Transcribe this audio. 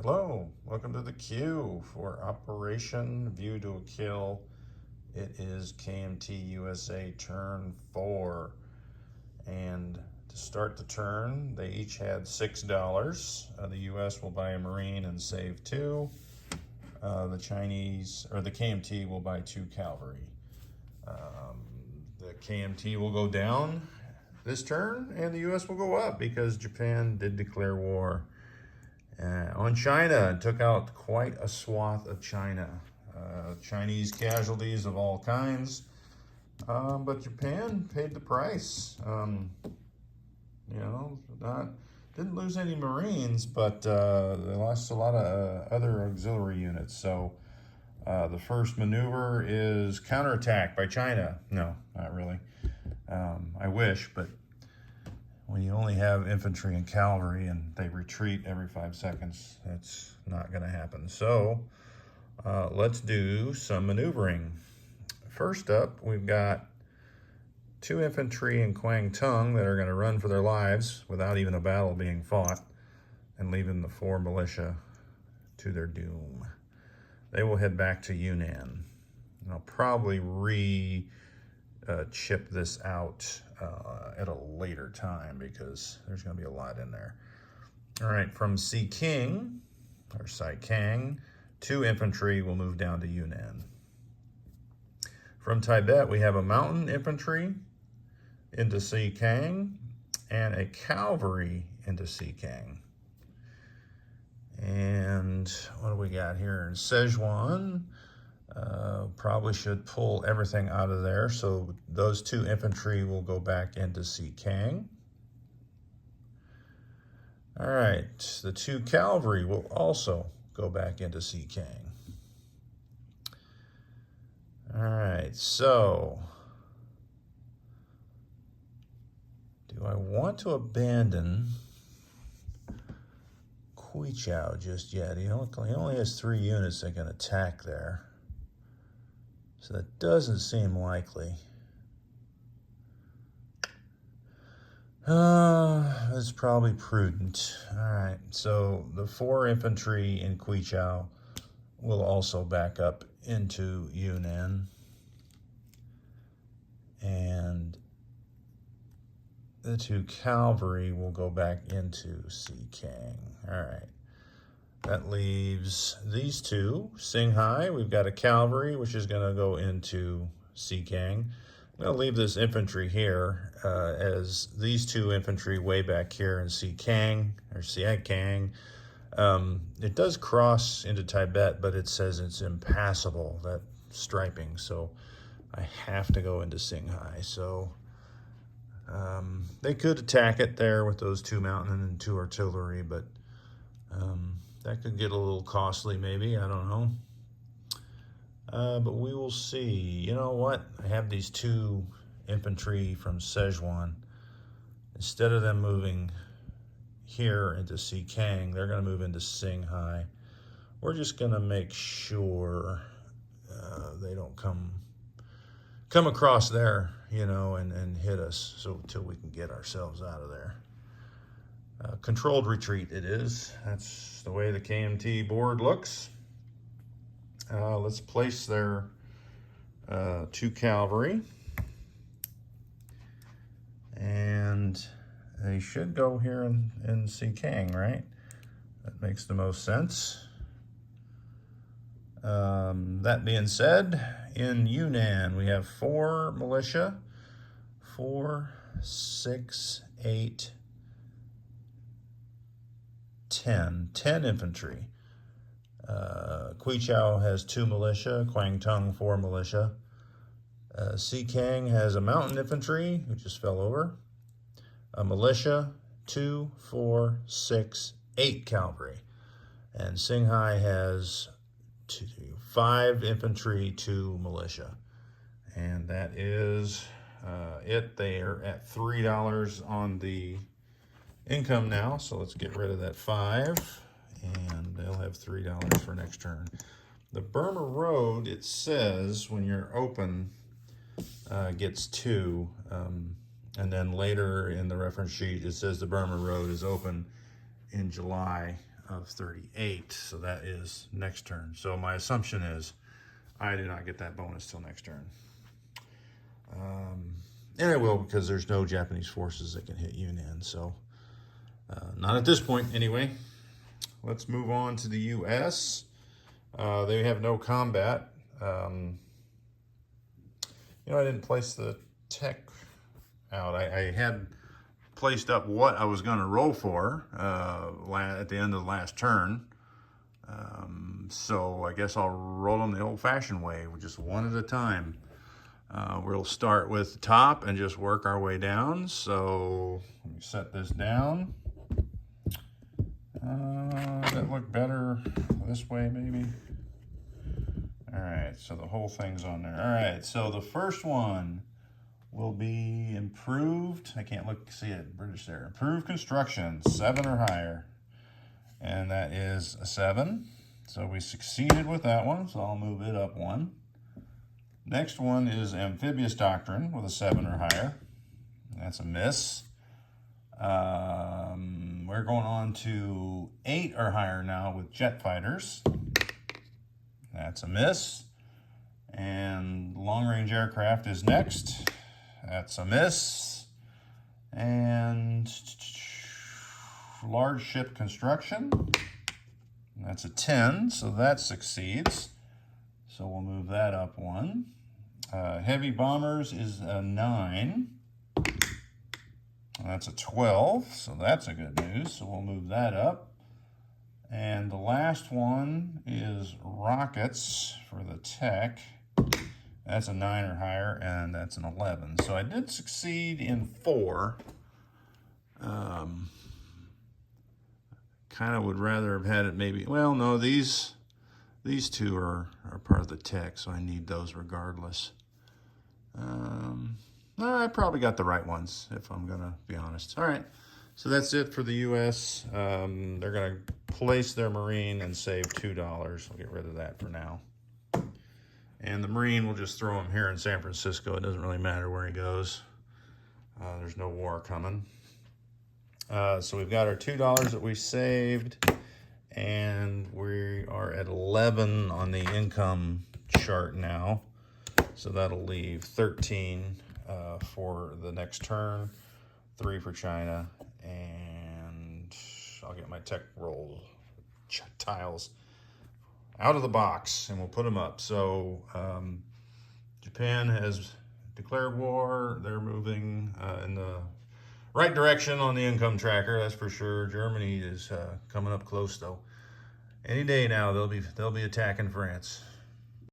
Hello, welcome to the queue for Operation View to a Kill. It is KMT USA turn 4. And to start the turn, they each had $6. The US will buy a Marine and save 2. The Chinese, or the KMT, will buy 2 cavalry. The KMT will go down this turn, and the US will go up because Japan did declare war on China and took out quite a swath of China. Chinese casualties of all kinds, but Japan paid the price. Didn't lose any Marines, but they lost a lot of other auxiliary units. So the first maneuver is counterattack by China. No, not really. I wish, but when you only have infantry and cavalry and they retreat every 5 seconds, that's not going to happen. So let's do some maneuvering. First up, we've got 2 infantry in Kwangtung that are going to run for their lives without even a battle being fought and leaving the 4 militia to their doom. They will head back to Yunnan. And I'll probably chip this out at a later time because there's going to be a lot in there. All right, from Sikang, 2 infantry will move down to Yunnan. From Tibet, we have a mountain infantry into Sikang and a cavalry into Sikang. And what do we got here in Sichuan? Probably should pull everything out of there. So those 2 infantry will go back into Sikang. All right, the 2 cavalry will also go back into Sikang. All right, so do I want to abandon Quichao just yet? He only has 3 units that can attack there. So that doesn't seem likely. It's probably prudent. All right, so the 4 infantry in Quichao will also back up into Yunnan. And the 2 cavalry will go back into Sikang. All right. That leaves these 2. Singhai, we've got a cavalry, which is going to go into Sikang. I'm going to leave this infantry here as these 2 infantry way back here in Sikang. It does cross into Tibet, but it says it's impassable, that striping. So I have to go into Singhai. So they could attack it there with those 2 mountain and 2 artillery, but that could get a little costly maybe, I don't know. But we will see. You know what? I have these 2 infantry from Sichuan. Instead of them moving here into Sikang, they're going to move into Singhai. We're just going to make sure they don't come across there, and hit us, so till we can get ourselves out of there. Controlled retreat it is. That's the way the KMT board looks. Let's place their 2 cavalry. And they should go here in Sikang, right? That makes the most sense. That being said, in Yunnan, we have 4 militia. 4, 6, 8, 10 infantry. Quichao has 2 militia, Kwangtung 4 militia. Sikang has a mountain infantry, who just fell over. A militia, 2, 4, 6, 8 cavalry. And Singhai has 5 infantry, 2 militia. And that is it. They are at $3 on the income now, so let's get rid of that 5, and they'll have $3 for next turn. The Burma Road, it says when you're open, gets 2, and then later in the reference sheet it says the Burma Road is open in July of 38. So that is next turn. So my assumption is I do not get that bonus till next turn. And I will, because there's no Japanese forces that can hit Yunnan. So not at this point anyway. Let's move on to the U.S. They have no combat. I didn't place the tech out. I had placed up what I was going to roll for at the end of the last turn. So I guess I'll roll them the old-fashioned way, just one at a time. We'll start with the top and just work our way down. So let me set this down. That look better this way, maybe. All right, so the whole thing's on there. All right, so the first one will be improved. I can't see it, British there. Improved construction, 7 or higher. And that is a 7. So we succeeded with that one, so I'll move it up 1. Next one is amphibious doctrine with a 7 or higher. That's a miss. We're going on to 8 or higher now with jet fighters. That's a miss. And long-range aircraft is next. That's a miss. And large ship construction. That's a 10, so that succeeds. So we'll move that up 1. Heavy bombers is a 9. That's a 12, so that's a good news. So we'll move that up. And the last one is rockets for the tech. That's a 9 or higher, and that's an 11. So I did succeed in 4. Kind of would rather have had it maybe, well, no, these two are part of the tech, so I need those regardless. I probably got the right ones, if I'm going to be honest. All right, so that's it for the U.S. They're going to place their Marine and save $2. I'll get rid of that for now. And the Marine, we'll just throw him here in San Francisco. It doesn't really matter where he goes. There's no war coming. So we've got our $2 that we saved, and we are at 11 on the income chart now. So that'll leave 13 for the next turn, 3 for China, and I'll get my tech roll tiles out of the box and we'll put them up. So Japan has declared war. They're moving in the right direction on the income tracker, that's for sure. Germany is coming up close though. Any day now they'll be attacking France.